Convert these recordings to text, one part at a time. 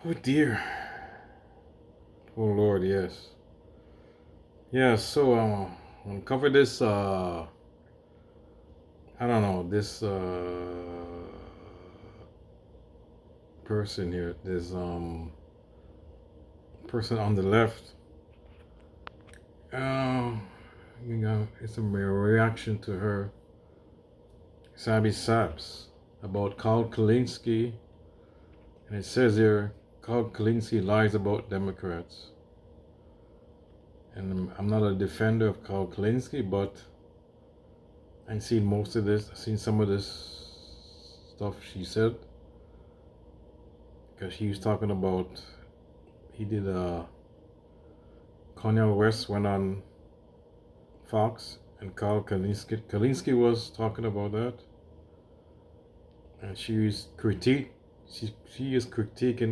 Oh dear. Oh Lord, yes. Yeah, so I'll cover this I don't know, this person here, this person on the left. Uh, it's a reaction to her Sabby Saps about Carl Kelinskey, and it says here Carl Kelinskey lies about Democrats. And I'm not a defender of Carl Kelinskey, but I've seen most of this. I've seen some of this stuff she said, because she was talking about he did Kanye West went on Fox, and Carl Kalinske was talking about that, and she is critiquing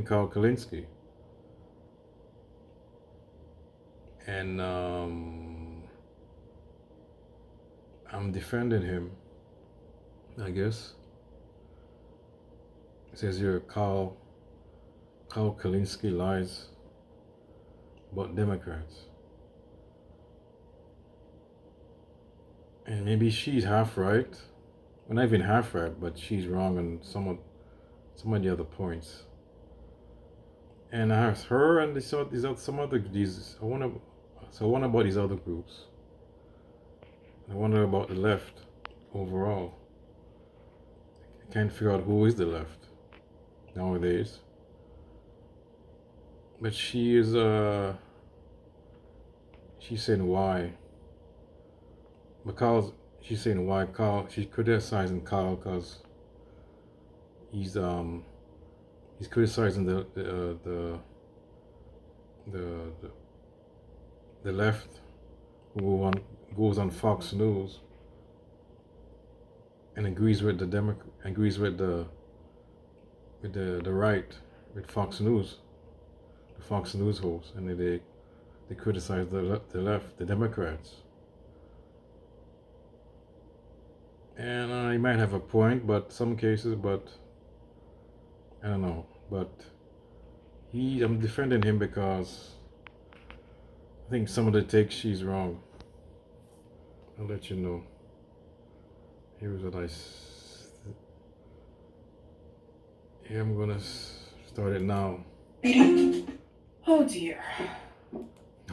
Carl Kalinske, and I'm defending him, I guess. It says here Carl Kalinske lies about Democrats. And maybe she's half right. Well, not even half right, but she's wrong on some of the other points. And I asked her and some other these. I wonder about these other groups. I wonder about the left overall. I can't figure out who is the left nowadays. But she's saying why. Because she's saying why Carl. She's criticizing Carl because he's criticizing the left who goes on Fox News and agrees with the right with Fox News, the Fox News host, and they criticize the left, the Democrats. And he might have a point, but some cases, but I don't know. But I'm defending him because I think some of the takes she's wrong. I'll let you know. Here's what here I'm gonna start it now. Oh dear.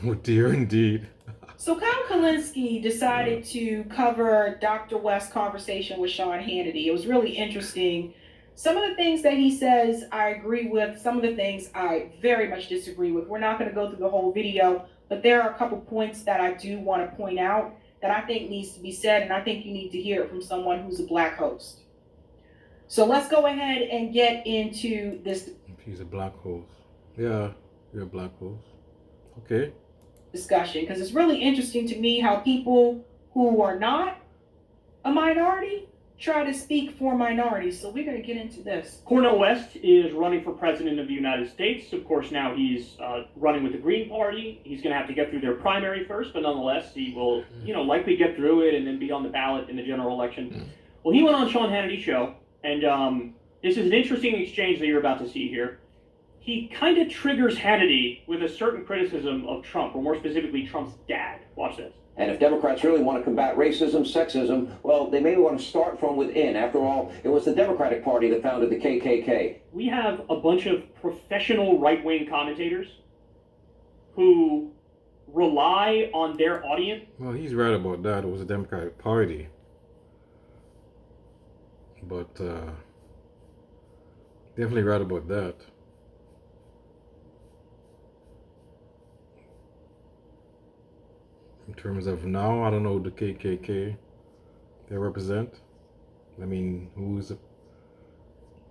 Oh dear, indeed. So Kyle Kelinskey decided to cover Dr. West's conversation with Sean Hannity. It was really interesting. Some of the things that he says I agree with, some of the things I very much disagree with. We're not going to go through the whole video, but there are a couple points that I do want to point out that I think needs to be said, and I think you need to hear it from someone who's a black host. So let's go ahead and get into this. He's a black host. Yeah, you're a black host. Okay. Discussion, because it's really interesting to me how people who are not a minority try to speak for minorities. So we're going to get into this. Cornel West is running for president of the United States. Of course, now he's running with the Green Party. He's going to have to get through their primary first, but nonetheless, he will, likely get through it and then be on the ballot in the general election. Well, he went on Sean Hannity's show, and this is an interesting exchange that you're about to see here. He kind of triggers Hannity with a certain criticism of Trump, or more specifically, Trump's dad. Watch this. And if Democrats really want to combat racism, sexism, well, they may want to start from within. After all, it was the Democratic Party that founded the KKK. We have a bunch of professional right-wing commentators who rely on their audience. Well, he's right about that. It was the Democratic Party. But definitely right about that. In terms of now, I don't know the KKK they represent. I mean,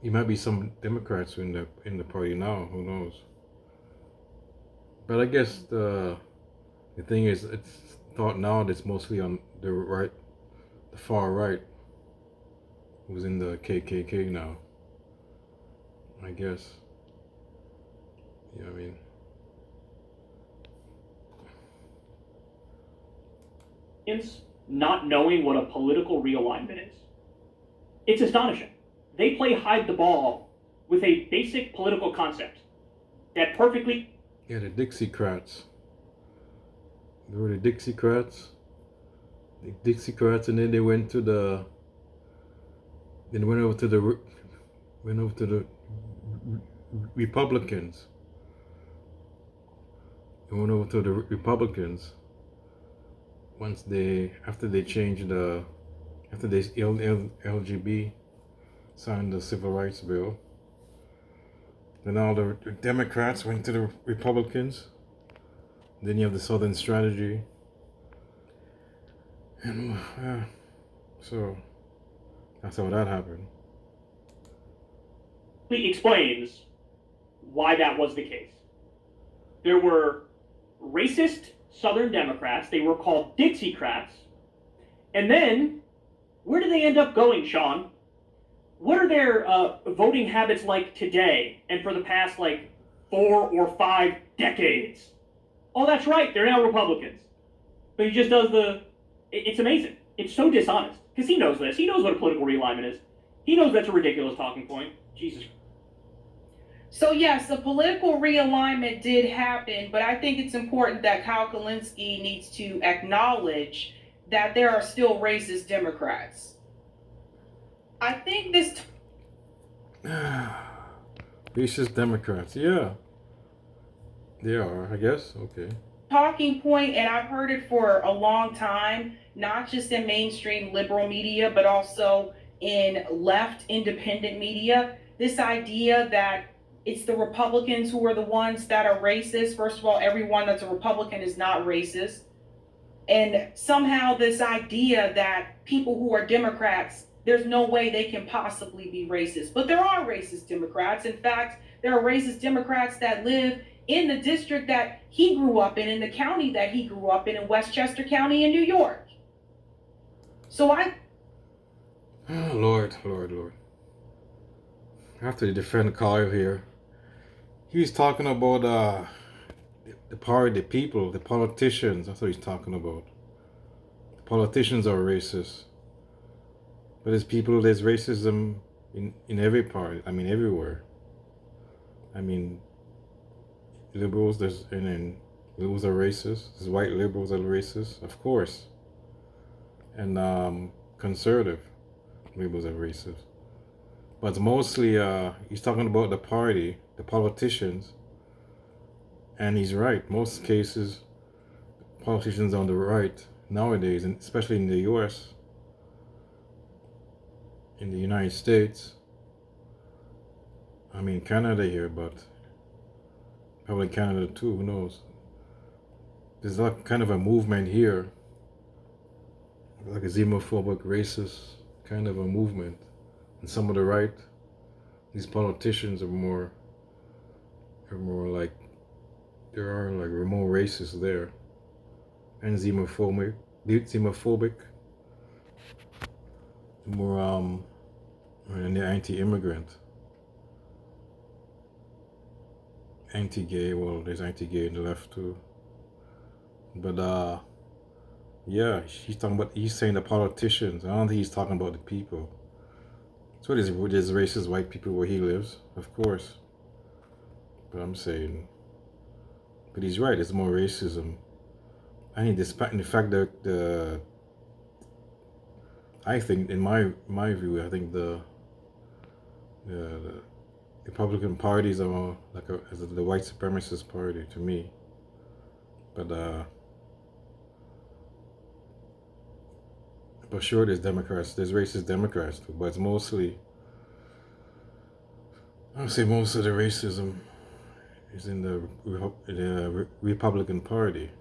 you might be some Democrats in the party now. Who knows? But I guess the thing is, it's thought now that it's mostly on the far right, who's in the KKK now. I guess. You know what I mean? Not knowing what a political realignment is. It's astonishing. They play hide the ball with a basic political concept. that perfectly. Yeah, the Dixiecrats. They were the Dixiecrats. The Dixiecrats, and then they went to the. Then they went over to the Republicans. They went over to the Republicans. After they changed after they LGB signed the Civil Rights Bill, then all the Democrats went to the Republicans. Then you have the Southern Strategy, and so that's how that happened. Explains why that was the case. There were racist Southern Democrats. They were called Dixiecrats. And then, where do they end up going, Sean? What are their voting habits like today and for the past, 4 or 5 decades? Oh, that's right. They're now Republicans. But he just does it's amazing. It's so dishonest. Because he knows this. He knows what a political realignment is. He knows that's a ridiculous talking point. Jesus. So yes, the political realignment did happen, but I think it's important that Kyle Kelinskey needs to acknowledge that there are still racist Democrats. I think this Racist Democrats, yeah. They are, I guess. Okay. talking point, and I've heard it for a long time, not just in mainstream liberal media, but also in left independent media, this idea that it's the Republicans who are the ones that are racist. First of all, everyone that's a Republican is not racist. And somehow this idea that people who are Democrats, there's no way they can possibly be racist. But there are racist Democrats. In fact, there are racist Democrats that live in the district that he grew up in the county that he grew up in Westchester County in New York. So Oh, Lord. I have to defend Kyle here. He's talking about the party, the people, the politicians. That's what he's talking about. The politicians are racist. But there's racism in every part. I mean, everywhere. I mean, liberals, liberals are racist. There's white liberals that are racist, of course. And conservative liberals are racist. But mostly, he's talking about the party, the politicians, and he's right. Most cases, politicians on the right nowadays, and especially in the U.S., in the United States, I mean Canada here, but probably Canada too, who knows. There's like kind of a movement here, like a xenophobic, racist kind of a movement. And some of the right, these politicians are more like, there are like more racists there, and xenophobic, more and they're anti-immigrant, anti-gay. Well, there's anti-gay in the left too, but yeah, he's saying the politicians. I don't think he's talking about the people. So there's racist white people where he lives, of course. But I'm saying, but he's right. It's more racism. I mean, despite the fact that I think, in my view, I think the Republican parties are more like the white supremacist party to me. But sure, there's Democrats, there's racist Democrats too, but it's mostly, I would say most of the racism is in the Republican Party.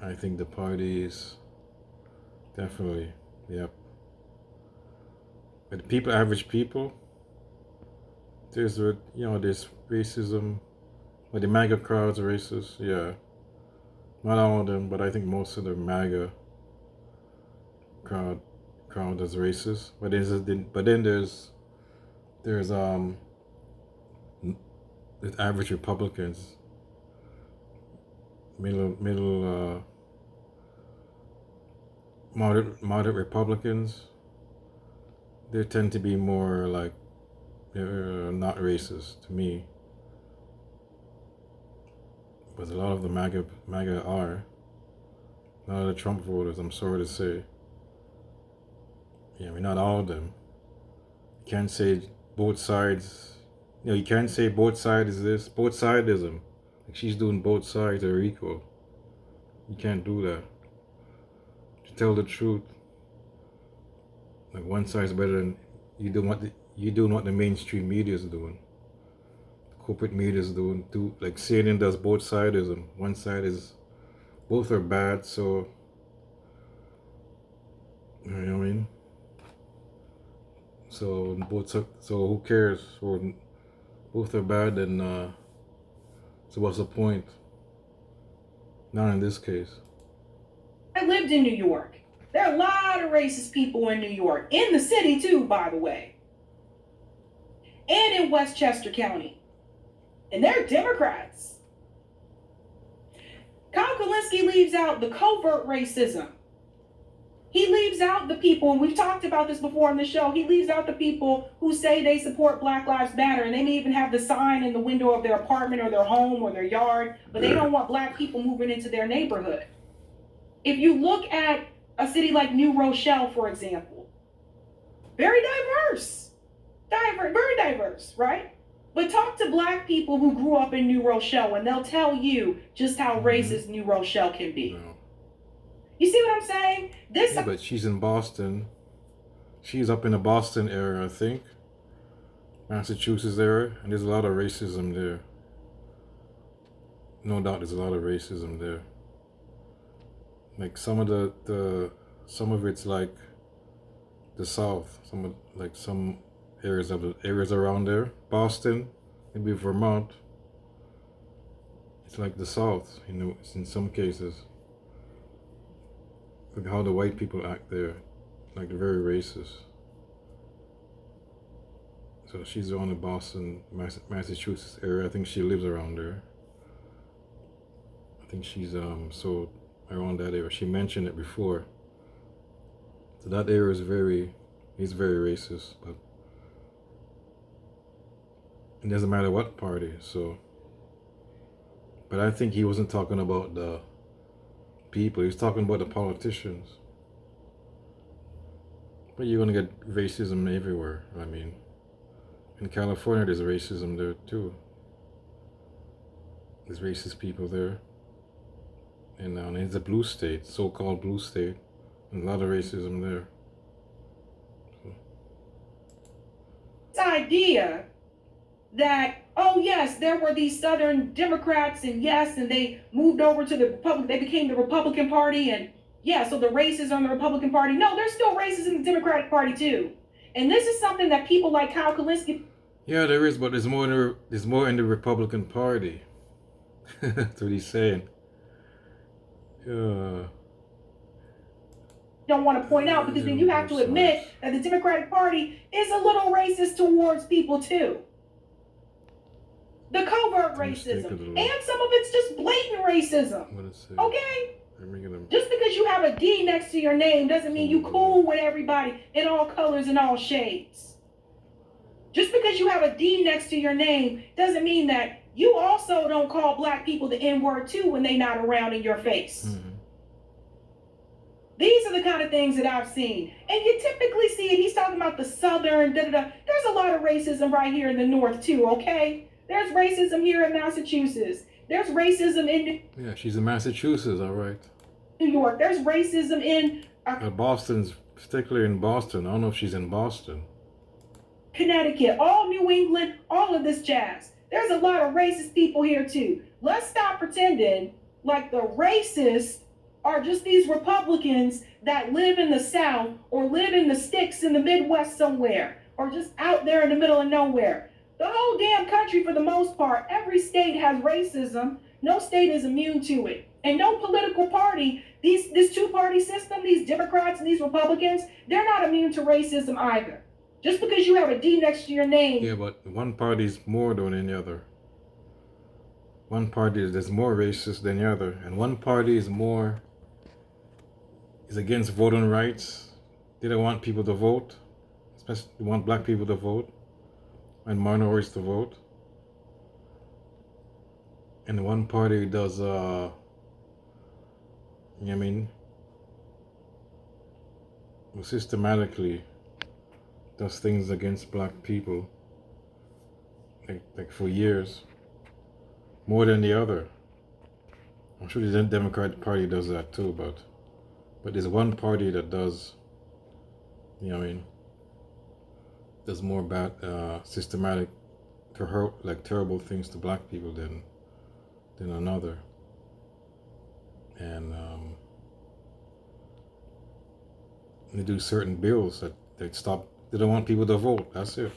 I think the party is definitely, yep. But the people, average people, there's racism, but the MAGA crowd's racist, yeah. Not all of them, but I think most of the MAGA crowd is racist. But then there's average Republicans, moderate Republicans. They tend to be more like, not racist to me. But a lot of the MAGA are. None of the Trump voters, I'm sorry to say. Yeah, I mean, not all of them. You can't say both sides. You know, you can't say both sides is this. Both sidism. Like she's doing both sides are equal. You can't do that. To tell the truth, like one side's better than you doing what the mainstream media is doing. The corporate media is doing too. Like CNN does both sidism. One side is both are bad, so you know what I mean? So who cares? So both are bad, and so what's the point? Not in this case. I lived in New York. There are a lot of racist people in New York, in the city too, by the way, and in Westchester County, and they're Democrats. Kyle Kelinskey leaves out the covert racism. He leaves out the people, and we've talked about this before on the show, he leaves out the people who say they support Black Lives Matter, and they may even have the sign in the window of their apartment or their home or their yard, but they don't want black people moving into their neighborhood. If you look at a city like New Rochelle, for example, very diverse, very diverse, right? But talk to black people who grew up in New Rochelle, and they'll tell you just how racist New Rochelle can be. No. You see what I'm saying? Yeah, but she's in Boston. She's up in the Boston area, I think. Massachusetts area, and there's a lot of racism there. No doubt there's a lot of racism there. Like some of it's like the South. Some areas around there. Boston, maybe Vermont. It's like the South, you know, in some cases. Like how the white people act there, like they're very racist. So she's on the Boston, Massachusetts area. I think she lives around there. I think she's so around that area. She mentioned it before. So that area is very racist, but it doesn't matter what party. So, but I think he wasn't talking about the people. He's talking about the politicians. But you're gonna get racism everywhere. I mean, in California, there's racism there too. There's racist people there. And it's a blue state, so-called blue state, and a lot of racism there. So. This idea that, oh yes, there were these Southern Democrats, and yes, and they moved over to the Republican, they became the Republican Party, and yeah, so the racists on the Republican Party. No, there's still racists in the Democratic Party too. And this is something that people like Kyle Kelinskey. Yeah, there is, but there's more in the Republican Party. That's what he's saying. Don't want to point out, because then you have to admit that the Democratic Party is a little racist towards people too. The covert racism, and some of it's just blatant racism. Okay? Just because you have a D next to your name doesn't mean you cool with everybody in all colors and all shades. Just because you have a D next to your name doesn't mean that you also don't call black people the N-word too when they not around in your face. Mm-hmm. These are the kind of things that I've seen. And you typically see it. He's talking about the Southern, There's a lot of racism right here in the North too, okay? There's racism here in Massachusetts. There's racism in... Yeah, she's in Massachusetts, all right. New York. There's racism in... Boston's, particularly in Boston. I don't know if she's in Boston. Connecticut, all New England, all of this jazz. There's a lot of racist people here too. Let's stop pretending like the racists are just these Republicans that live in the South or live in the sticks in the Midwest somewhere, or just out there in the middle of nowhere. The whole damn country, for the most part, every state has racism. No state is immune to it. And no political party, this two-party system, these Democrats and these Republicans, they're not immune to racism either. Just because you have a D next to your name. Yeah, but one party is more than any other. One party is more racist than the other, and one party is against voting rights. They don't want people to vote, especially they want black people to vote and minorities to vote. and the one party does, systematically does things against black people, like for years, more than the other. I'm sure the Democratic Party does that too, but there's one party that does, does more bad, systematic, terrible things to black people than another. And they do certain bills that stop. They don't want people to vote. That's it.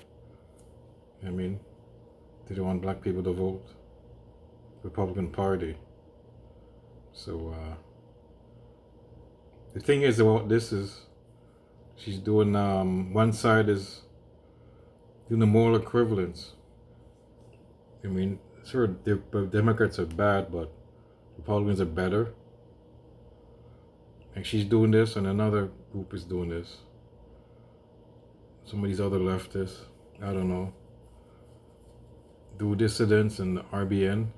They don't want black people to vote. Republican Party. So the thing is about this is she's doing one side is doing the moral equivalence. Sure, the Democrats are bad, but Republicans are better. And she's doing this, and another group is doing this. Some of these other leftists, I don't know, do dissidents and RBN.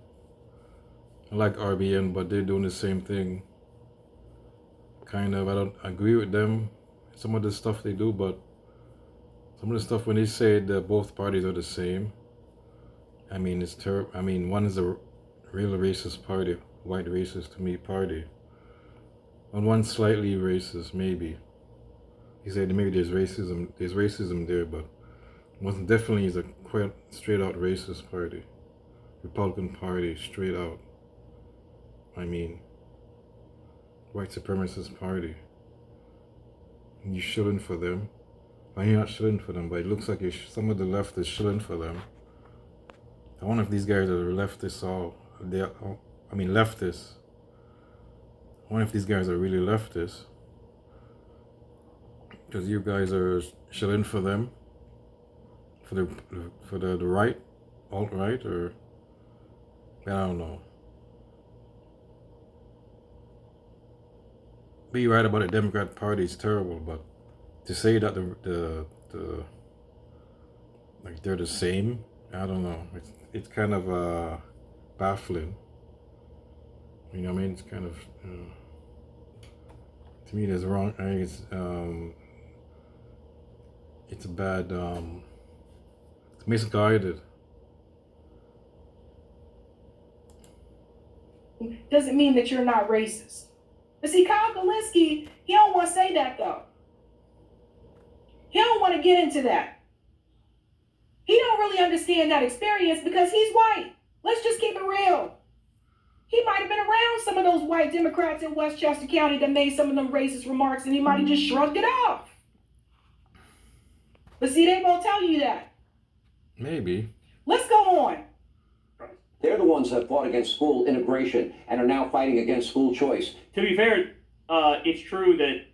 I like RBN, but they're doing the same thing. Kind of, I don't agree with them. Some of the stuff they do, but some of the stuff when they say that both parties are the same. It's terrible. One is a real racist party, white racist to me party. And one slightly racist, maybe. He said maybe there's racism there, but one definitely is a quite straight out racist party. Republican Party, straight out. White supremacist party. And you're shilling for them. You're not shilling for them, but it looks like some of the left is shilling for them. I wonder if these guys are leftists leftists. I wonder if these guys are really leftists. Because you guys are shilling for them. For the right, alt-right, or I don't know. Be right about the Democrat Party is terrible, but to say that the like they're the same, I don't know. It's kind of baffling. It's kind of to me that's wrong. I think it's a bad. It's misguided. Doesn't mean that you're not racist. But see, Kyle Kelinskey, he don't want to say that though. He don't want to get into that. He don't really understand that experience because he's white. Let's just keep it real. He might have been around some of those white Democrats in Westchester County that made some of them racist remarks, and he might have just shrugged it off. But see, they won't tell you that. Maybe. Let's go on. They're the ones that fought against school integration and are now fighting against school choice. To be fair, it's true that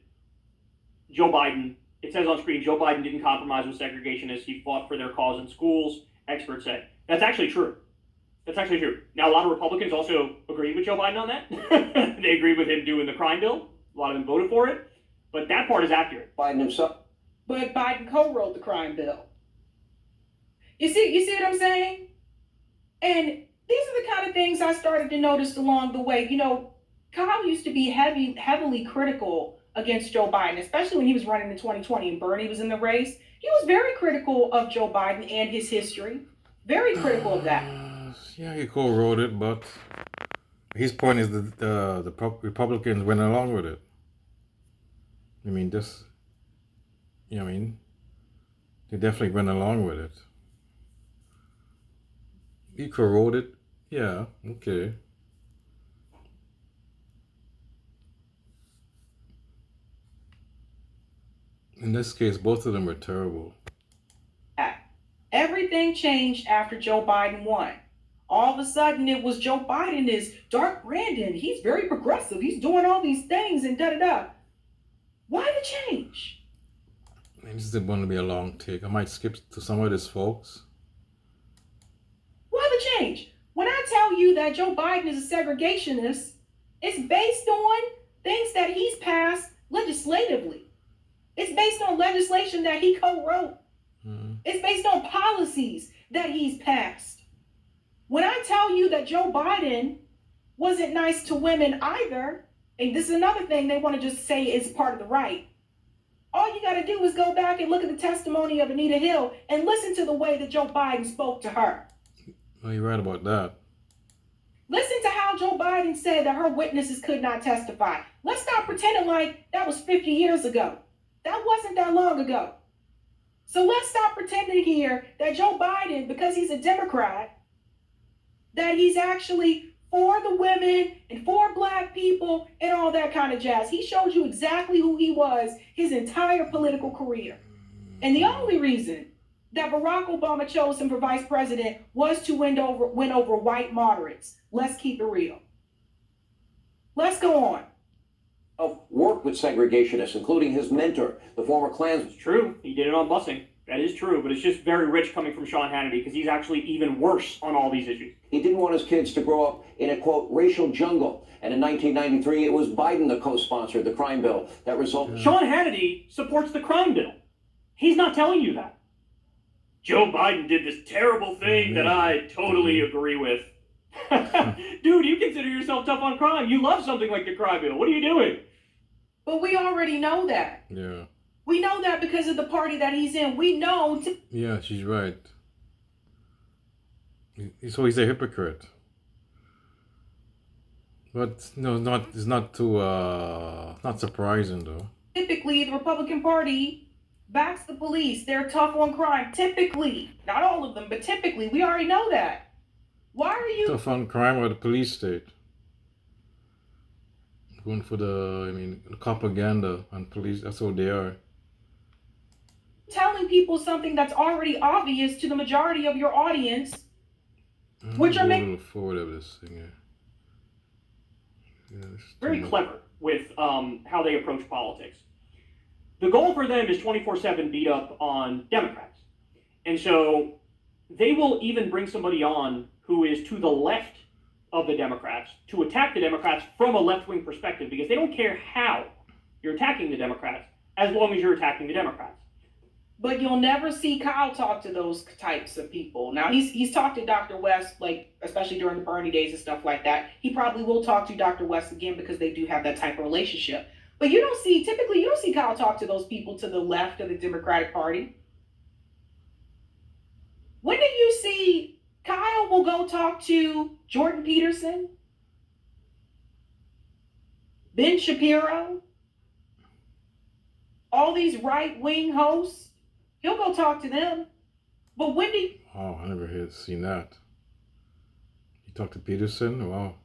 Joe Biden, it says on screen, Joe Biden didn't compromise with segregationists. He fought for their cause in schools, experts say. That's actually true. That's actually true. Now, a lot of Republicans also agree with Joe Biden on that. They agreed with him doing the crime bill. A lot of them voted for it. But that part is accurate. Biden himself. But Biden co-wrote the crime bill. You see what I'm saying? And these are the kind of things I started to notice along the way. Kyle used to be heavily critical against Joe Biden, especially when he was running in 2020 and Bernie was in the race. He was very critical of Joe Biden and his history. Very critical of that. Yeah, he co-wrote it, but his point is that the Republicans went along with it. They definitely went along with it. He co-wrote it. Yeah, okay. In this case, both of them were terrible. Everything changed after Joe Biden won. All of a sudden, it was Joe Biden is Dark Brandon. He's very progressive. He's doing all these things and da-da-da. Why the change? This is going to be a long take. I might skip to some of this, folks. Why the change? When I tell you that Joe Biden is a segregationist, it's based on things that he's passed legislatively. It's based on legislation that he co-wrote. Mm-hmm. It's based on policies that he's passed. When I tell you that Joe Biden wasn't nice to women either, and this is another thing they want to just say is part of the right. All you got to do is go back and look at the testimony of Anita Hill and listen to the way that Joe Biden spoke to her. Oh, you're right about that. Listen to how Joe Biden said that her witnesses could not testify. Let's stop pretending like that was 50 years ago. That wasn't that long ago. So let's stop pretending here that Joe Biden, because he's a Democrat, that he's actually for the women and for black people and all that kind of jazz. He showed you exactly who he was his entire political career. And the only reason that Barack Obama chose him for vice president was to win over white moderates. Let's keep it real. Let's go on. Worked with segregationists, including his mentor, the former Klansman. It's true. He did it on busing. That is true, but it's just very rich coming from Sean Hannity because he's actually even worse on all these issues. He didn't want his kids to grow up in a, quote, racial jungle. And in 1993, it was Biden that co-sponsored the crime bill that resulted. Sean Hannity supports the crime bill. He's not telling you that. Joe Biden did this terrible thing that I totally agree with. Dude, you consider yourself tough on crime. You love something like the crime bill. What are you doing? But we already know that. Yeah. We know that because of the party that he's in. We know. Yeah, she's right. So he's a hypocrite. But no, it's not too not surprising though. Typically, the Republican Party backs the police. They're tough on crime. Typically, not all of them, but typically, we already know that. Why are you Tough on crime or the police state? Going for the propaganda on police. That's what they are. telling people something that's already obvious to the majority of your audience? Which are a little forward of this thing here. Yeah, Very clever with how they approach politics. The goal for them is 24/7 beat up on Democrats. And so they will even bring somebody on who is to the left of the Democrats to attack the Democrats from a left-wing perspective because they don't care how you're attacking the Democrats as long as you're attacking the Democrats. But you'll never see Kyle talk to those types of people. Now, he's talked to Dr. West, like, especially during the Bernie days and stuff like that. He probably will talk to Dr. West again because they do have that type of relationship. But you don't see Kyle talk to those people to the left of the Democratic Party. When do you see Kyle will go talk to Jordan Peterson, Ben Shapiro, all these right-wing hosts? He'll go talk to them. But when do Oh, I never had seen that. You talked to Peterson? Wow.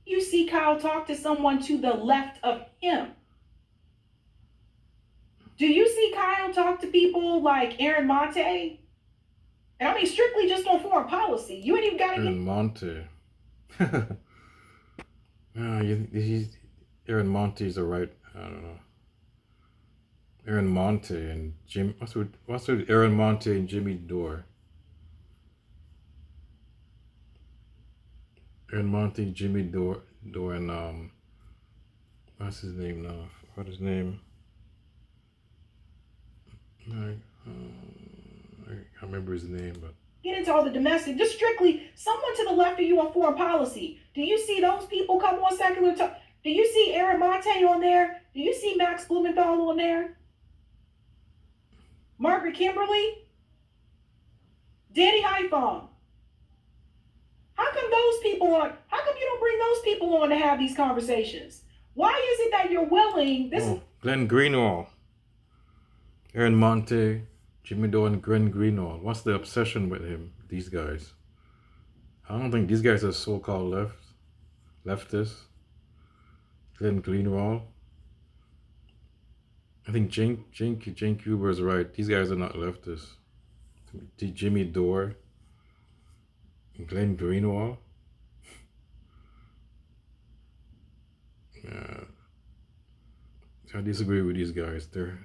you see Kyle talk to someone to the left of him? Do you see Kyle talk to people like Aaron Monte? And I mean, strictly just on foreign policy. You ain't even got to Aaron Monte. Aaron Monte is a right. I don't know. Aaron Monte and Jim. What's with Aaron Monte and Jimmy Dore? Aaron Monte, Jimmy Dore, and what's his name now? What's his name? I can't remember his name, but get into all the domestic, just strictly someone to the left of you on foreign policy. Do you see those people come on secular talk? Do you see Aaron Monte on there? Do you see Max Blumenthal on there? Margaret Kimberly? Danny Haiphong? How come you don't bring those people on to have these conversations? Why is it that you're willing? Glenn Greenwald. Aaron Monte, Jimmy Dore, and Glenn Greenwald. What's the obsession with him? These guys. I don't think these guys are so-called leftists. Glenn Greenwald. I think Cenk Huber is right. These guys are not leftists. Jimmy Dore, and Glenn Greenwald. I disagree with these guys. The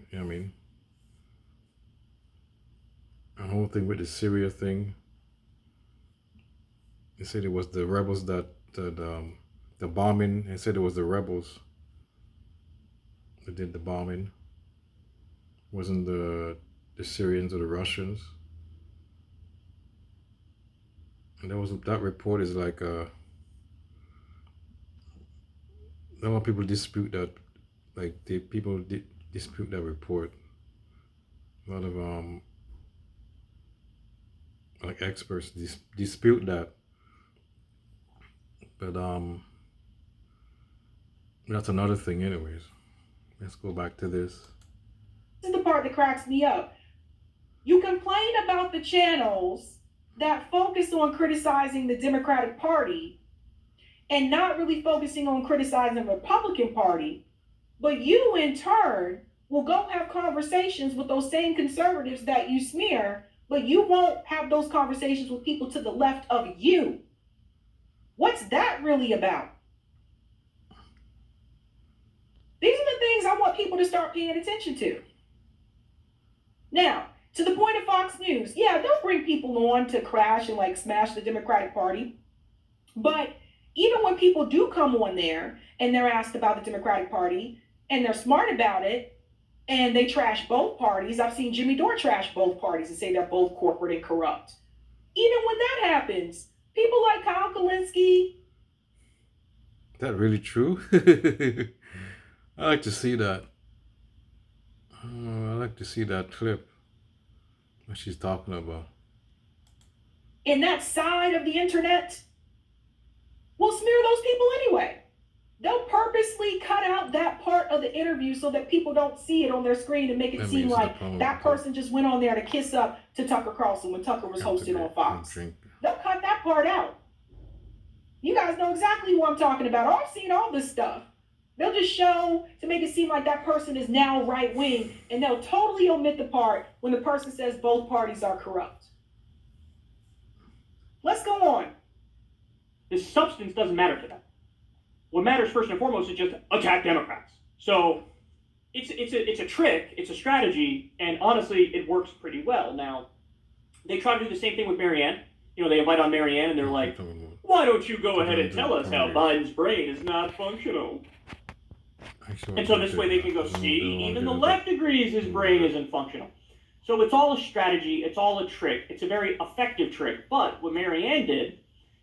whole thing with the Syria thing. They said it was the rebels the bombing. They said it was the rebels that did the bombing. It wasn't the Syrians or the Russians. And that report is like a lot of people dispute that, like dispute that report. A lot of like experts dispute that, but that's another thing, anyways. Let's go back to this. This is the part that cracks me up. You complain about the channels that focus on criticizing the Democratic Party and not really focusing on criticizing the Republican Party, but you in turn will go have conversations with those same conservatives that you smear, but you won't have those conversations with people to the left of you. What's that really about? These are the things I want people to start paying attention to. Now, to the point of Fox News, yeah, they'll bring people on to crash and like smash the Democratic Party. But even when people do come on there and they're asked about the Democratic Party and they're smart about it and they trash both parties, I've seen Jimmy Dore trash both parties and say they're both corporate and corrupt. Even when that happens, people like Kyle Kelinskey. Is that really true? I like to see that. I like to see that clip. What she's talking about. In that side of the internet will smear those people anyway. They'll purposely cut out that part of the interview so that people don't see it on their screen and make it seem like that person just went on there to kiss up to Tucker Carlson when Tucker was hosted on Fox. They'll cut that part out. You guys know exactly who I'm talking about. I've seen all this stuff. They'll just show to make it seem like that person is now right wing, and they'll totally omit the part when the person says both parties are corrupt. Let's go on. The substance doesn't matter to them. What matters first and foremost is just attack Democrats. So it's a trick, it's a strategy, and honestly, it works pretty well. Now, they try to do the same thing with Marianne. You know, they invite on Marianne, and they're like, why don't you go ahead and tell us how Biden's brain is not functional? And so this way they can go, see, even the left agrees his brain isn't functional. So it's all a strategy, it's all a trick. It's a very effective trick. But what Marianne did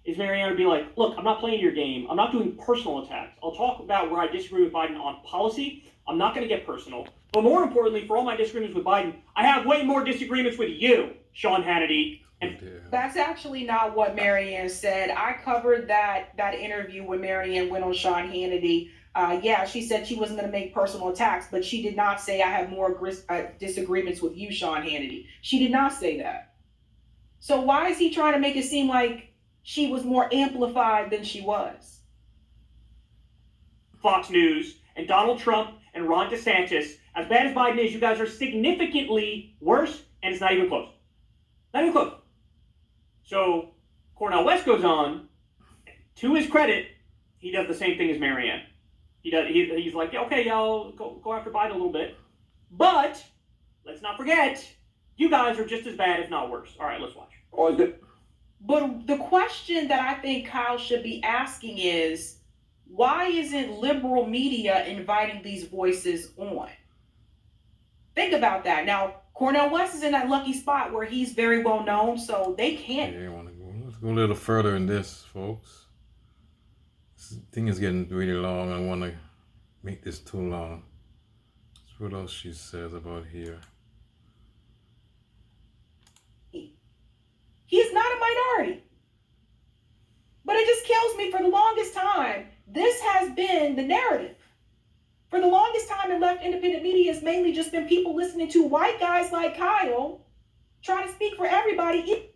is Marianne would be like, look, I'm not playing your game. I'm not doing personal attacks. I'll talk about where I disagree with Biden on policy. I'm not going to get personal. But more importantly, for all my disagreements with Biden, I have way more disagreements with you, Sean Hannity. And that's actually not what Marianne said. I covered that interview when Marianne went on Sean Hannity. Yeah, she said she wasn't going to make personal attacks, but she did not say I have more disagreements with you, Sean Hannity. She did not say that. So why is he trying to make it seem like she was more amplified than she was? Fox News and Donald Trump and Ron DeSantis, as bad as Biden is, you guys are significantly worse, and it's not even close. Not even close. So Cornel West goes on. To his credit, he does the same thing as Marianne. He's like, okay, y'all go after Biden a little bit, but let's not forget, you guys are just as bad, if not worse. All right, let's watch. But the question that I think Kyle should be asking is, why isn't liberal media inviting these voices on? Think about that. Now, Cornel West is in that lucky spot where he's very well known, so they can't. Yeah, let's go a little further in this, folks. This thing is getting really long. I want to make this too long. That's what else she says about here. He's not a minority. But it just kills me. For the longest time, this has been the narrative. For the longest time in left independent media, it's mainly just been people listening to white guys like Kyle trying to speak for everybody.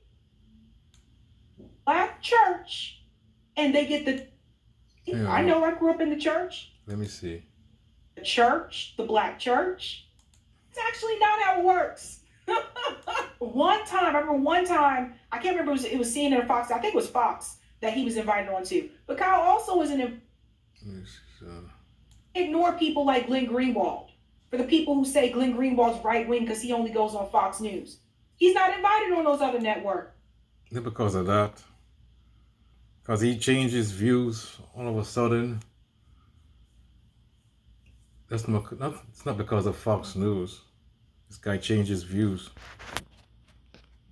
Black church, and they get the... Yeah. I know I grew up in the church. Let me see. The church, the black church. It's actually not how it works. I remember one time, I can't remember, it was CNN or Fox, I think it was Fox that he was invited on to. But Kyle also isn't ignore people like Glenn Greenwald. For the people who say Glenn Greenwald's right wing because he only goes on Fox News. He's not invited on those other networks. Because of that. Because he changed his views all of a sudden. It's not because of Fox News. This guy changed his views.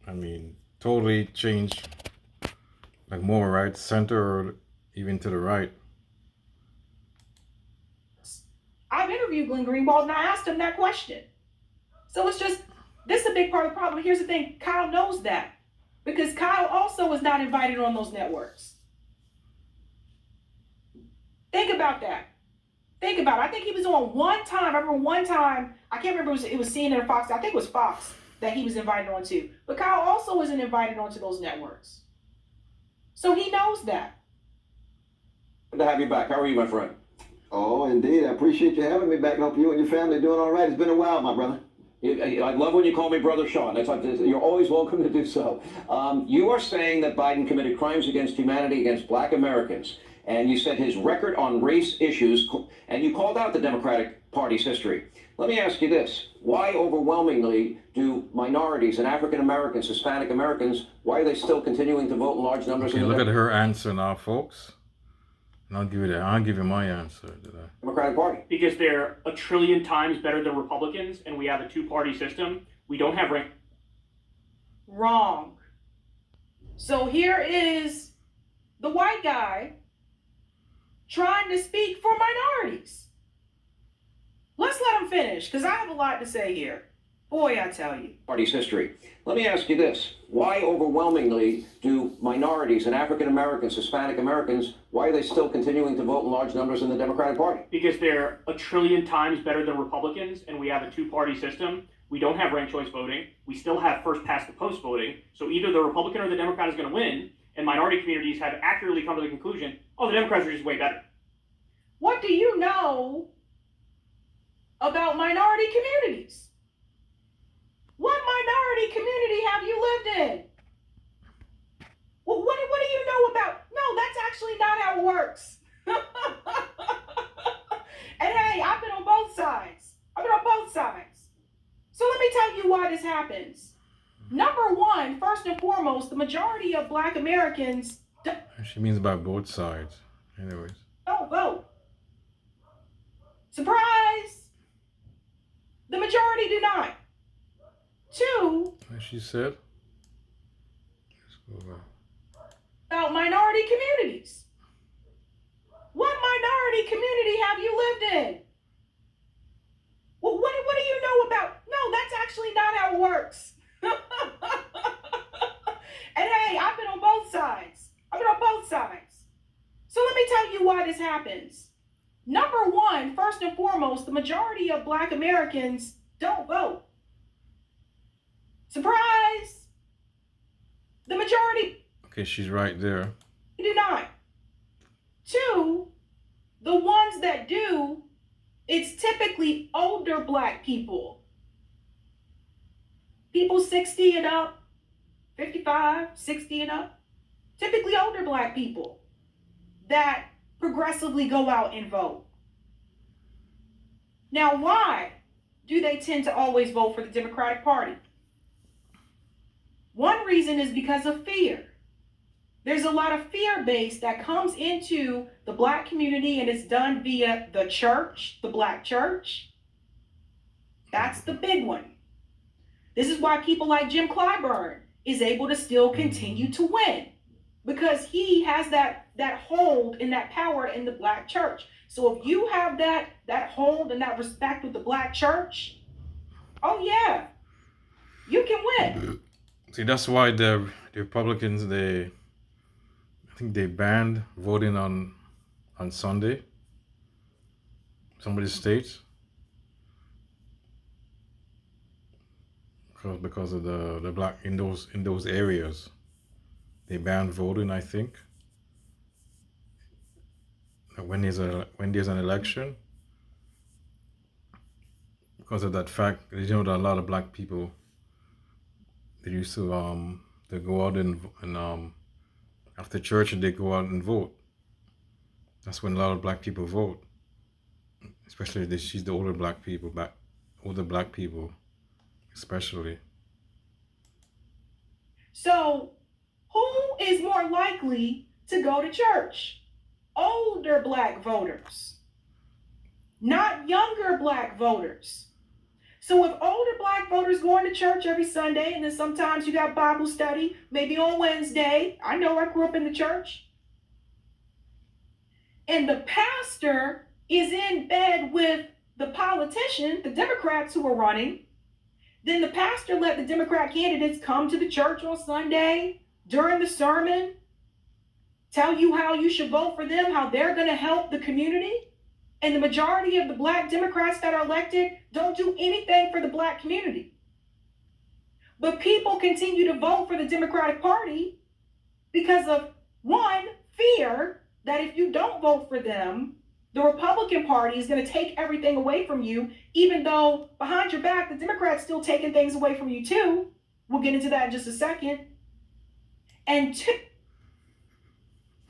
I mean, totally changed Like more right, center, or even to the right. I've interviewed Glenn Greenwald and I asked him that question. So it's just, this is a big part of the problem. Here's the thing, Kyle knows that because Kyle also was not invited on those networks. Think about that. Think about it. I think he was on one time. I remember one time, I can't remember, it was CNN or Fox. I think it was Fox that he was invited onto. But Kyle also wasn't invited onto those networks. So he knows that. Good to have you back. How are you, my friend? Oh, indeed. I appreciate you having me back. Hope you and your family are doing all right. It's been a while, my brother. I love when you call me Brother Sean. You're always welcome to do so. You are saying that Biden committed crimes against humanity against black Americans, and you said his record on race issues, and you called out the Democratic Party's history. Let me ask you this. Why overwhelmingly do minorities and African Americans, Hispanic Americans, why are they still continuing to vote in large numbers? Okay, look at her answer now, folks. And I'll give you that. I'll give you my answer to that. Democratic Party? Because they're a trillion times better than Republicans, and we have a two-party system. We don't have rank. Wrong. So here is the white guy trying to speak for minorities. Let's let him finish, because I have a lot to say here. Boy, I tell you. Party's history. Let me ask you this. Why overwhelmingly do minorities and African Americans, Hispanic Americans, why are they still continuing to vote in large numbers in the Democratic Party? Because they're a trillion times better than Republicans, and we have a two-party system. We don't have ranked choice voting. We still have first-past-the-post voting. So either the Republican or the Democrat is going to win, and minority communities have accurately come to the conclusion, oh, the Democrats are just way better. What do you know about minority communities? What minority community have you lived in? Well, what do you know about? No, that's actually not how it works. And hey, I've been on both sides. So let me tell you why this happens. Number one, first and foremost, the majority of black Americans She means by both sides. Anyways. don't vote. Surprise! The majority do not. Two, What she said? Let's go back. about minority communities. What minority community have you lived in? Well, what do you know about? No, that's actually not how it works. And hey, I've been on both sides. So let me tell you why this happens. Number one, first and foremost, the majority of black Americans don't vote. Surprise! The majority Okay, she's right there. do not. Two, the ones that do, it's typically older black people. People 60 and up, 55, 60 and up. Typically older black people that progressively go out and vote. Now, why do they tend to always vote for the Democratic Party? One reason is because of fear. There's a lot of fear base that comes into the black community, and it's done via the church, the black church. That's the big one. This is why people like Jim Clyburn is able to still continue to win, because he has that hold and that power in the black church. So if you have that hold and that respect with the black church, oh yeah, you can win. See, that's why the Republicans, I think they banned voting on Sunday. Some of the states. Because of the black in those areas. They banned voting, I think. When there's an election. Because of that fact, you know that a lot of black people, they used to they go out and after church and they go out and vote. That's when a lot of black people vote, especially if she's the older black people, especially. So who is more likely to go to church? Older black voters, not younger black voters. So if older black voters going to church every Sunday, and then sometimes you got Bible study, maybe on Wednesday, I know I grew up in the church, and the pastor is in bed with the politician, the Democrats who are running, then the pastor let the Democrat candidates come to the church on Sunday during the sermon, tell you how you should vote for them, how they're going to help the community. And the majority of the black Democrats that are elected don't do anything for the black community. But people continue to vote for the Democratic Party because of, one, fear that if you don't vote for them, the Republican Party is going to take everything away from you, even though behind your back, the Democrats still taking things away from you too. We'll get into that in just a second. And two,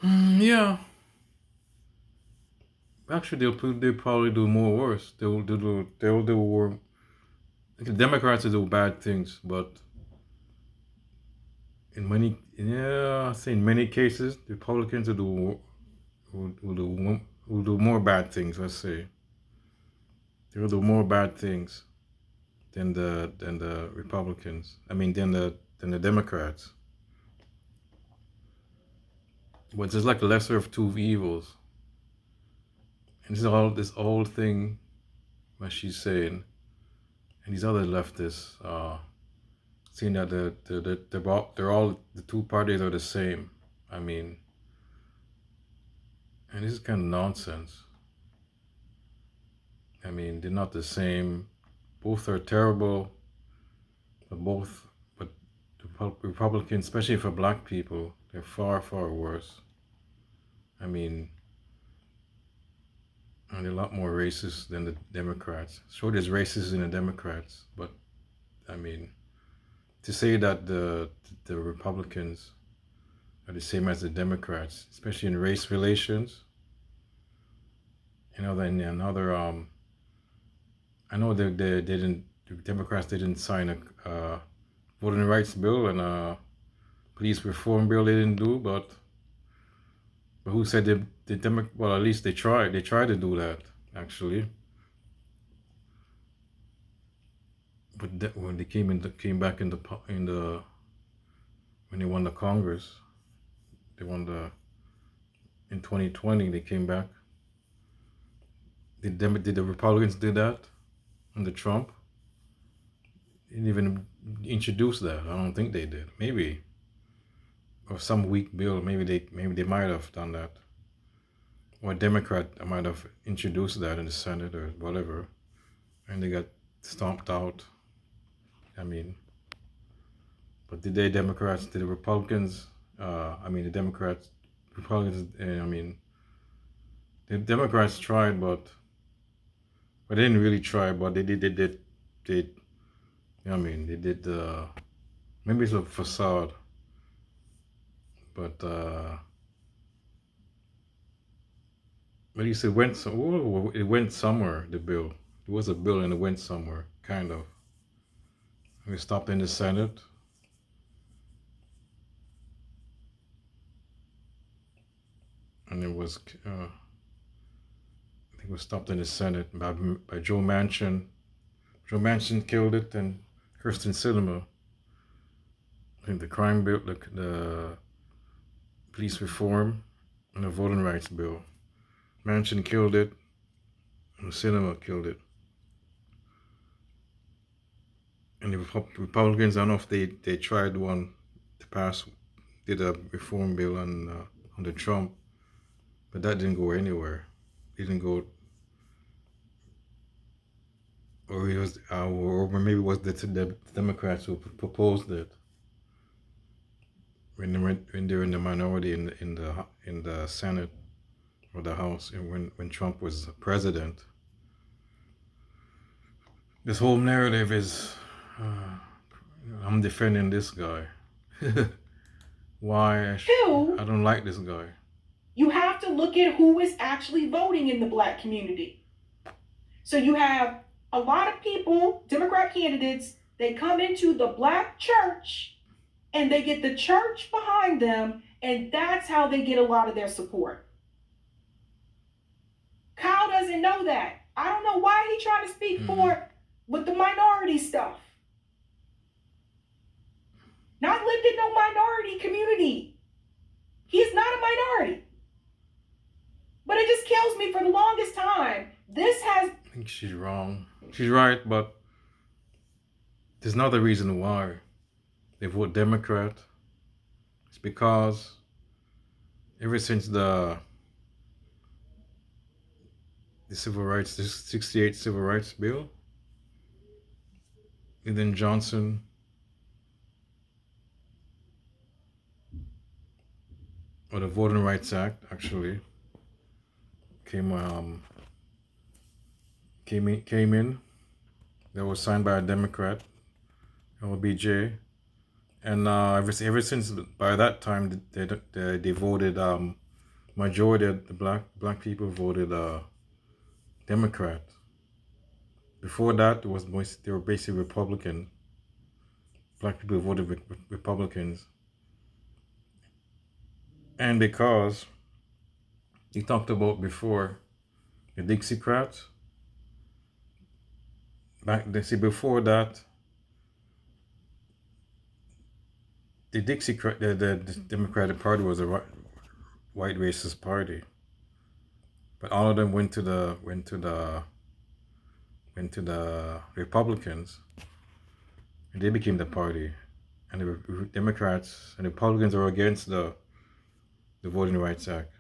Yeah. Actually, they'll probably do more worse. They'll do more. The Democrats will do bad things, but I say in many cases, the Republicans will do more bad things. Let's say they will do more bad things than the Republicans. I mean, than the Democrats. But it's like the lesser of two evils. And this old thing that she's saying, and these other leftists, seeing that they're all the two parties are the same. I mean, and this is kind of nonsense. I mean, they're not the same. Both are terrible, but the Republicans, especially for black people, they're far, far worse. I mean, and they're a lot more racist than the Democrats. Sure, there's racists in the Democrats, but I mean, to say that the Republicans are the same as the Democrats, especially in race relations, I know they didn't. The Democrats didn't sign a voting rights bill and a police reform bill. They didn't do, but who said well, at least they tried. They tried to do that actually. But when they came back in the when they won the Congress, in 2020 they came back. Did the Republicans do that under Trump? They didn't even introduce that. I don't think they did. Maybe, or some weak bill. Maybe they might have done that. Or a Democrat might have introduced that in the Senate or whatever, and they got stomped out. I mean, but did the Republicans? Republicans. I mean, the Democrats tried, but they didn't really try. But they did. I mean, they did. Maybe it's a facade, but at least it went somewhere. The bill. It was a bill, and it went somewhere, kind of. We stopped in the Senate. And it was, I think it was stopped in the Senate by Joe Manchin. Joe Manchin killed it, and Kirsten Sinema. I think the crime bill, the police reform, and the voting rights bill. Manchin killed it, and Sinema killed it. And the Republicans, I don't know if they tried one to pass, did a reform bill under Trump, but that didn't go anywhere. It didn't go, or maybe it was the Democrats who proposed it when they're in the minority in the Senate or the House, and when Trump was president. This whole narrative is, I'm defending this guy. Why? I don't like this guy. You have to look at who is actually voting in the black community. So you have a lot of people, Democrat candidates, they come into the black church and they get the church behind them, and that's how they get a lot of their support. Kyle doesn't know that. I don't know why he's trying to speak for with the minority stuff. Not lived in no minority community. He's not a minority. But it just kills me for the longest time. This has... I think she's wrong. She's right, but there's another reason why they vote Democrat. It's because ever since the civil rights, the 68 civil rights bill, and then Johnson, or the Voting Rights Act actually came in. That was signed by a Democrat, LBJ, and ever since by that time they voted majority of the black people voted Democrat. Before that, they were basically Republican. Black people voted Republicans, and because we talked about before the Dixiecrats. Before that, the Democratic Party was a white racist party, but all of them went to the Republicans, and they became the party, and the Democrats and the Republicans were against the Voting Rights Act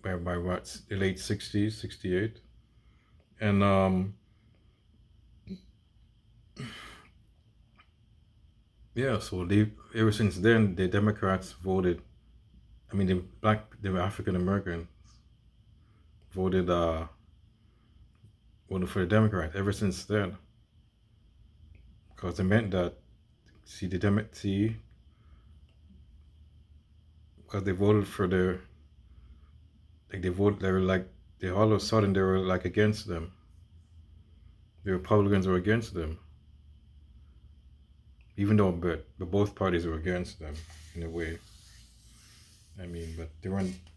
by what, the late 60s, 68, and yeah, so ever since then the Democrats voted. I mean, the African Americans voted for the Democrat ever since then, because it meant that because they voted for they all of a sudden they were like against them. The Republicans were against them, even though both parties were against them in a way. I mean, but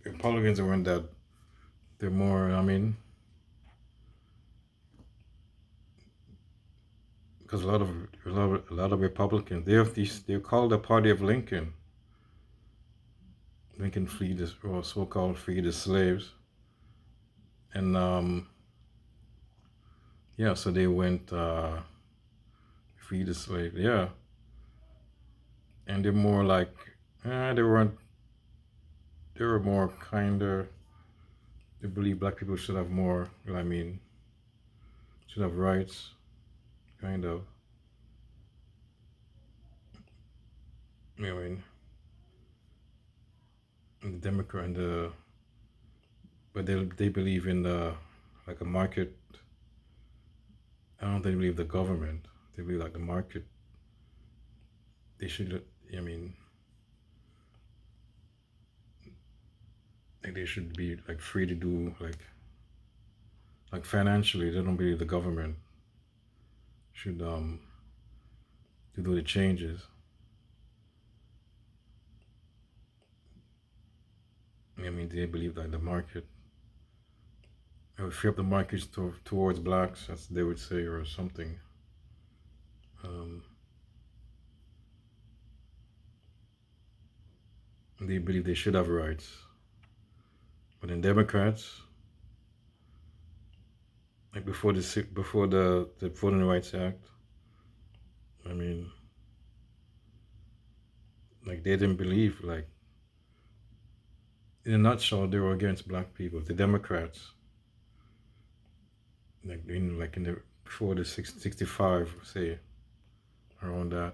Republicans weren't that. They're more. I mean, because a lot of Republicans, they're called the Party of Lincoln. Lincoln so-called freed the slaves, and yeah, so they went free the slave, yeah, and they're more like they were more kinder. They believe black people should have more. I mean, should have rights, kind of. I mean, the Democrat and but they believe in like a market. I don't think they believe the government. They believe like the market. They should. I mean, like they should be like free to do like financially. They don't believe the government should to do the changes. I mean, they believe that the market, it would free up the markets towards blacks, as they would say, or something. They believe they should have rights. But in Democrats, like before the Voting Rights Act, I mean, like they didn't believe, like, in a nutshell, they were against black people. The Democrats, before the 65, say, around that.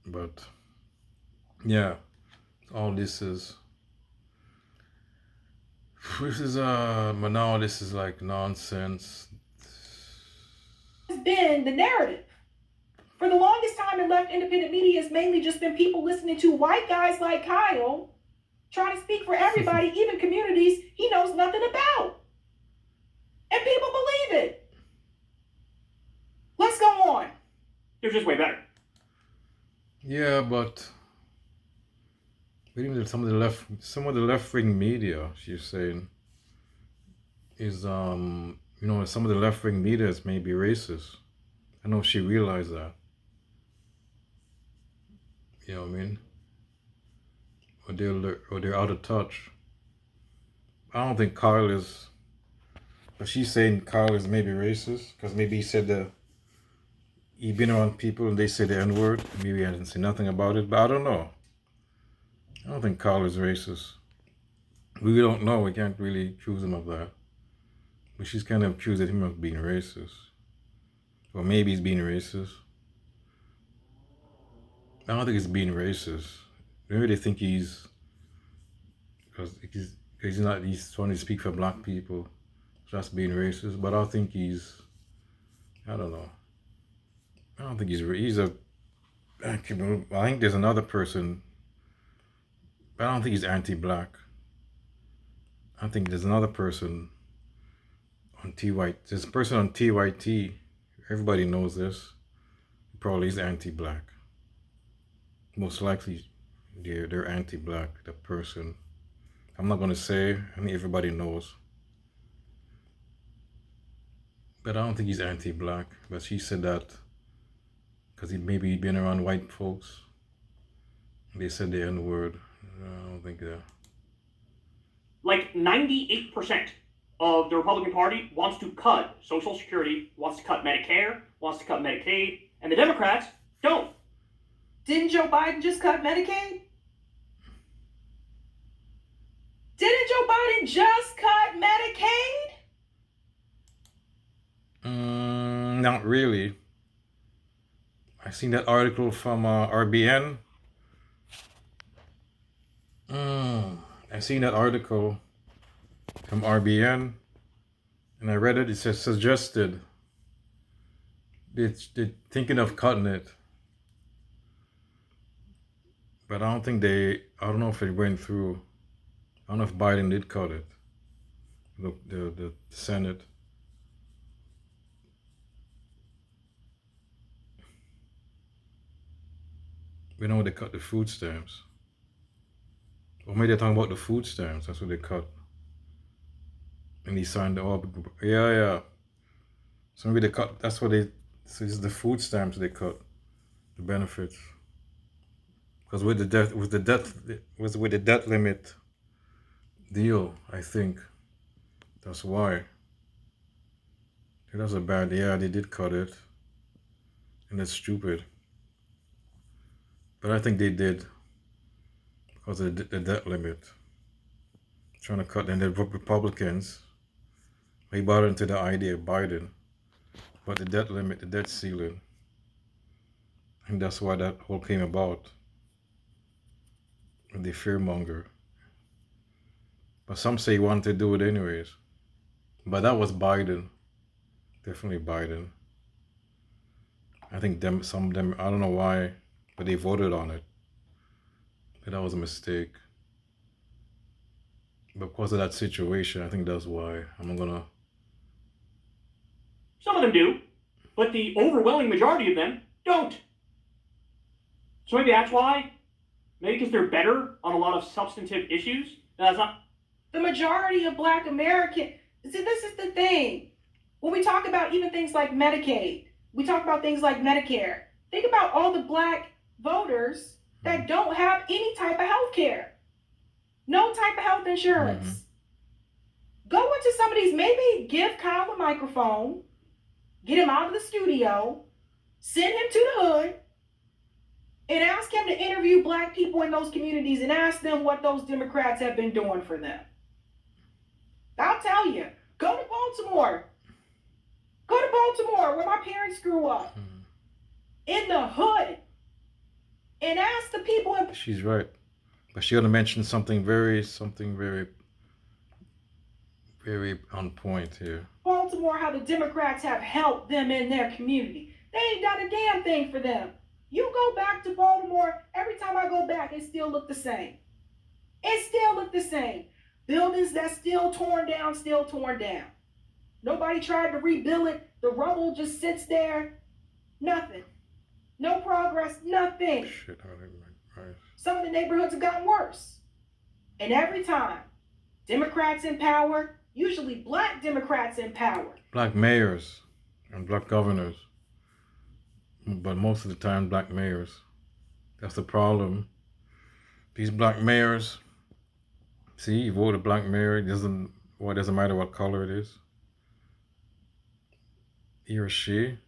But yeah, all this is but now this is like nonsense. It's been the narrative. For the longest time in left independent media, it's mainly just been people listening to white guys like Kyle trying to speak for everybody, even communities he knows nothing about. And people believe it. Let's go on. They're just way better. Yeah, but even some of the left wing media, she's saying, is some of the left-wing leaders may be racist. I don't know if she realized that. You know what I mean? Or they're out of touch. I don't think Kyle is. But she's saying Kyle is maybe racist because maybe he said that he been around people and they say the N-word. Maybe I didn't say nothing about it, but I don't know. I don't think Kyle is racist. We don't know. We can't really accuse him of that. But she's kind of accusing him of being racist. Or maybe he's being racist. I don't think he's being racist. Maybe they think he's he's trying to speak for black people. So that's being racist. But I think I don't know. I don't think he's a, I think there's another person, but I don't think he's anti-black. I think there's another person on there's a person on TYT, everybody knows this, probably is anti-black. Most likely they're anti-black, the person. I'm not going to say, I mean everybody knows. But I don't think he's anti-black, but she said that because maybe he'd been around white folks. They said the N-word. I don't think that. Like 98% of the Republican Party wants to cut Social Security, wants to cut Medicare, wants to cut Medicaid, and the Democrats don't. Didn't Joe Biden just cut Medicaid? Didn't Joe Biden just cut Medicaid? Not really. I seen that article from RBN. I seen that article from RBN, and I read it. It says suggested. They're thinking of cutting it, but I don't know if it went through. I don't know if Biden did cut it. The Senate. We know they cut the food stamps. Or maybe they're talking about the food stamps. That's what they cut. And he signed the yeah. So maybe they cut. That's what they. So it's the food stamps they cut, the benefits. Because with the debt limit deal, I think that's why. That's a bad. Yeah, they did cut it, and that's stupid. But I think they did because of the debt limit. Trying to cut, and the Republicans, they bought into the idea of Biden, but the debt limit, the debt ceiling, and that's why that whole came about. And they fearmonger. But some say he wanted to do it anyways. But that was Biden. Definitely Biden. I think some of them, I don't know why, but they voted on it. But that was a mistake. But because of that situation, I think that's why. Some of them do, but the overwhelming majority of them don't. So maybe that's why. Maybe because they're better on a lot of substantive issues. That's not. The majority of Black Americans. See, this is the thing. When we talk about even things like Medicaid, we talk about things like Medicare. Think about all the Black voters that don't have any type of health care. No type of health insurance. Go into some of these, maybe give Kyle a microphone, get him out of the studio, send him to the hood, and ask him to interview Black people in those communities and ask them what those Democrats have been doing for them. I'll tell you, go to Baltimore. Go to Baltimore, where my parents grew up, in the hood, and ask the people. She's right. But she ought to mention something very on point here. Baltimore, how the Democrats have helped them in their community. They ain't done a damn thing for them. You go back to Baltimore, every time I go back, it still look the same. It still look the same. Buildings that's still torn down. Nobody tried to rebuild it. The rubble just sits there. Nothing. No progress, nothing. Shit, right. Some of the neighborhoods have gotten worse. And every time Democrats in power, usually black Democrats in power. Black mayors and black governors, but most of the time black mayors. That's the problem. These black mayors, see, you vote a black mayor, it doesn't matter what color it is. He or she.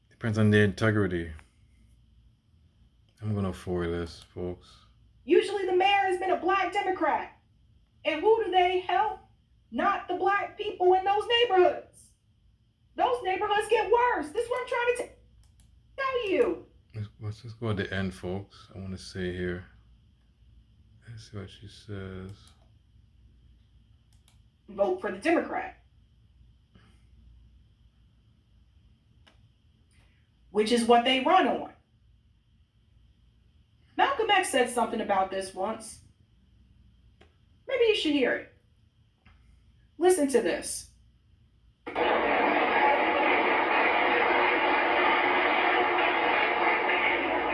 Depends on their integrity. I'm gonna forward this, folks. Usually the mayor has been a black Democrat. And who do they help? Not the black people in those neighborhoods. Those neighborhoods get worse. This is what I'm trying to tell you. Let's just go at the end, folks. I want to say here. Let's see what she says. Vote for the Democrat. Which is what they run on. Malcolm X said something about this once. Maybe you should hear it. Listen to this.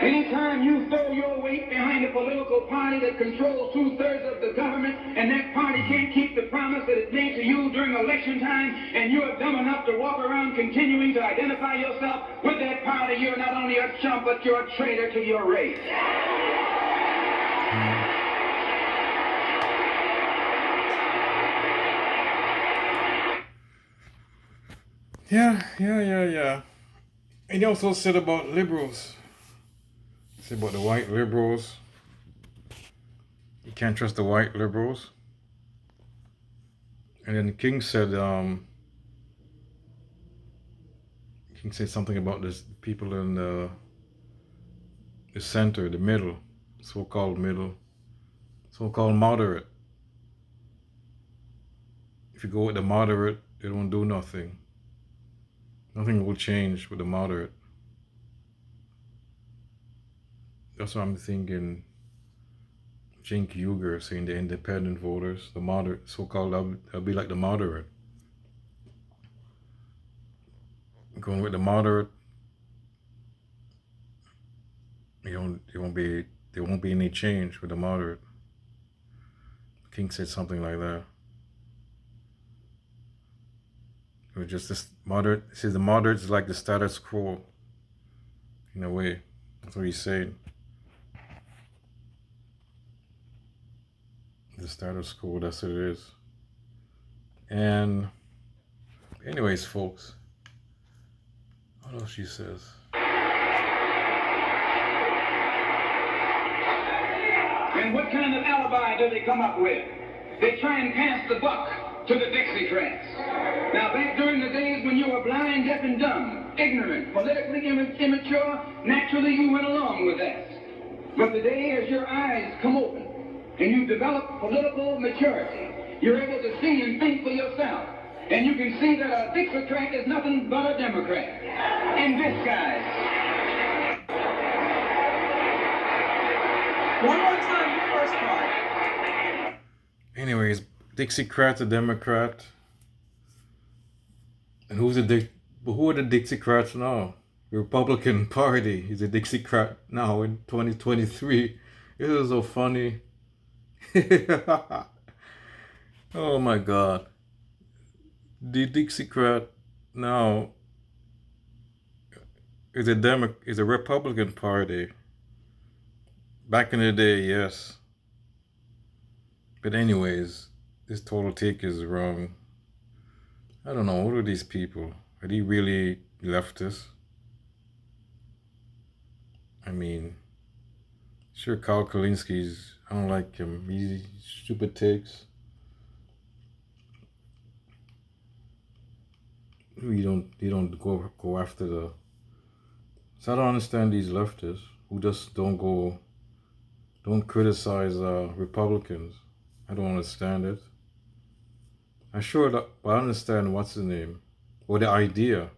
Anytime you throw your weight behind a political party that controls 2/3 of the government, and that party can't keep the promise that it made to you during election time, and you are dumb enough to walk around continuing to identify yourself with that party, you're not only a chump, but you're a traitor to your race. Yeah. And he also said about liberals. He said about the white liberals. You can't trust the white liberals. And then King said something about this people in the center, the middle, so-called moderate. If you go with the moderate, they don't do nothing. Nothing will change with the moderate. That's what I'm thinking. Cenk Uygur saying the independent voters, the moderate, so-called, that'll be like the moderate. Going with the moderate, there won't be any change with the moderate. King said something like that. It was just this moderate. He says the moderate is like the status quo. In a way, that's what he's saying. The status quo, that's what it is. And anyways, folks, what else she says? And what kind of alibi do they come up with? They try and pass the buck to the Dixiecrats. Now, back during the days when you were blind, deaf, and dumb, ignorant, politically immature, naturally you went along with that. But today, as your eyes come open and you develop political maturity, you're able to see and think for yourself. And you can see that a Dixiecrat is nothing but a Democrat in disguise. One more time, the first part. Anyways, Dixiecrat's a Democrat. And who are the Dixiecrats now? The Republican Party is a Dixiecrat now in 2023. It is so funny. Oh my God. The Dixiecrat now is a Republican Party. Back in the day, yes. But anyways, this total take is wrong. I don't know, what are these people? Are they really leftists? I mean, sure, Kelinskey's, I don't like him. He's stupid takes. You don't go after the. So I don't understand these leftists who just don't criticize Republicans. I don't understand it. I understand what's the name or the idea.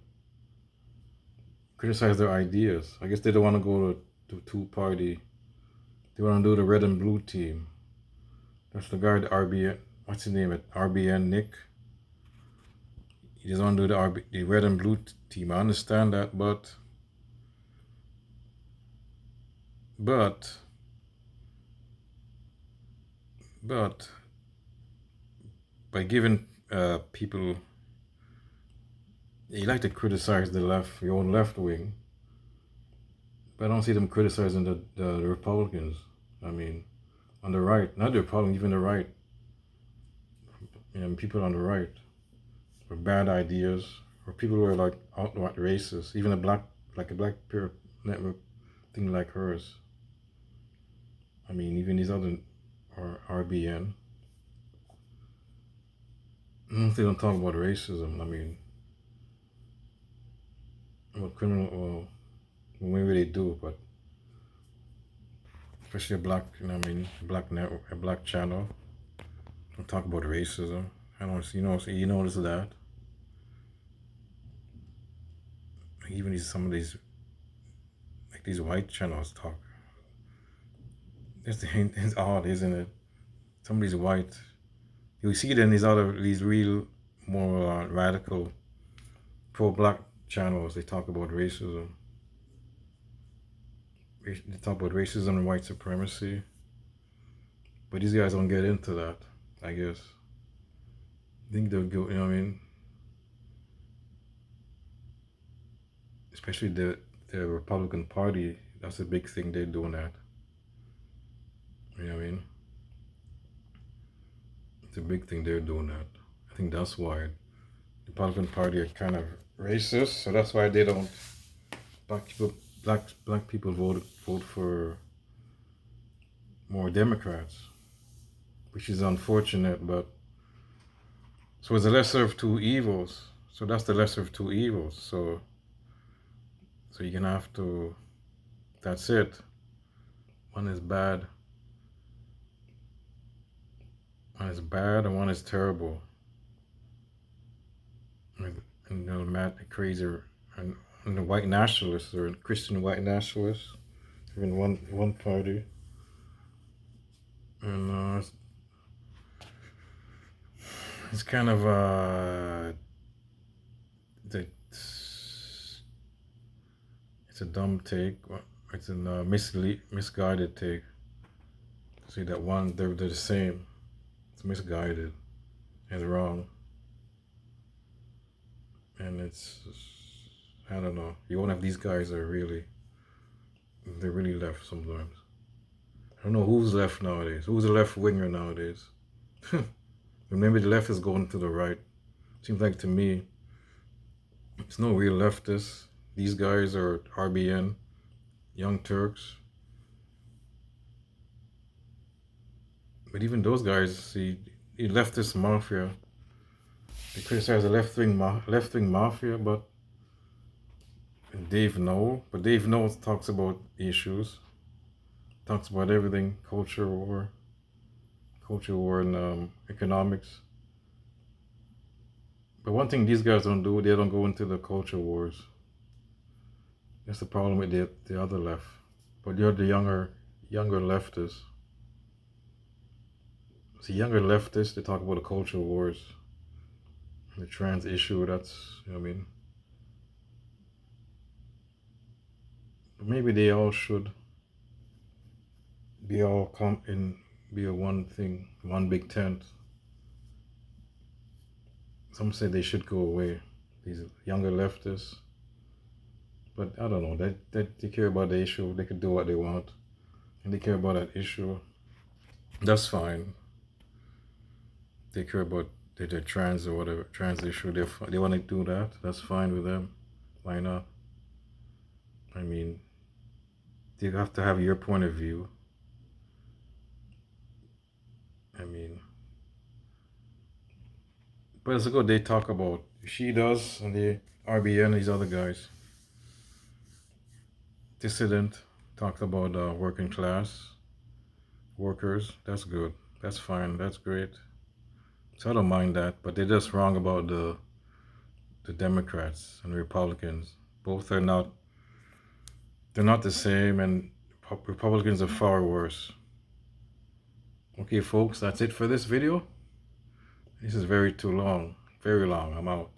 Criticize their ideas. I guess they don't want to go to two-party. They want to do the red and blue team. That's the guy, the RBN. What's his name? RBN Nick. He doesn't want to do the red and blue team. I understand that, but by giving people, you like to criticize the left, your own left wing, but I don't see them criticizing the Republicans. I mean, on the right, not the Republicans, even the right, people on the right, with bad ideas, or people who are like outright racist, even a black peer network thing like hers. I mean, even these other, or RBN, they don't talk about racism. I mean, about criminal, well, maybe they do, but especially a black, black network, a black channel, don't talk about racism. I don't see, you notice that. Even some of these, like these white channels talk. It's odd, isn't it? Some of these white, you see it in these real, more radical, pro-black channels. They talk about racism. They talk about racism and white supremacy. But these guys don't get into that, I guess. I think they'll go, especially the Republican Party, that's a big thing they're doing that. You know what I mean? It's a big thing they're doing that. I think that's why the Republican Party are kind of racist, so that's why they don't, black people vote for more Democrats, which is unfortunate, but so it's the lesser of two evils. So that's the lesser of two evils. So you're gonna have to, that's it. One is bad and one is terrible. And mad, crazy, and the white nationalists, or Christian white nationalists, even one party. And it's kind of it's a dumb take. It's a misguided take. See that one, they're the same. It's misguided. It's wrong. And it's, I don't know. You won't have these guys they're really left sometimes. I don't know who's left nowadays. Who's a left winger nowadays? Maybe the left is going to the right. Seems like to me, it's no real leftists. These guys are RBN, Young Turks. But even those guys, see, the leftist mafia, they criticize the left-wing mafia, but Dave Noel talks about issues, talks about everything, culture war and economics. But one thing these guys don't do, they don't go into the culture wars. That's the problem with the other left. But you're the younger leftists. See, younger leftists, they talk about the culture wars, the trans issue, that's, you know what I mean? But maybe they all should be all come in, be a one thing, one big tent. Some say they should go away, these younger leftists. But I don't know, they care about the issue, they can do what they want. And they care about that issue, that's fine. They care about the trans or whatever, trans issue, they want to do that, that's fine with them. Why not? I mean, you have to have your point of view. I mean, but it's good they talk about, she does, and the RBN, these other guys. Dissident talked about working class workers, that's good, that's fine, that's great. So I don't mind that, but they're just wrong about the Democrats and the Republicans. Both are not, they're not the same, and Republicans are far worse. Okay folks, that's it for this video. This is very long, I'm out.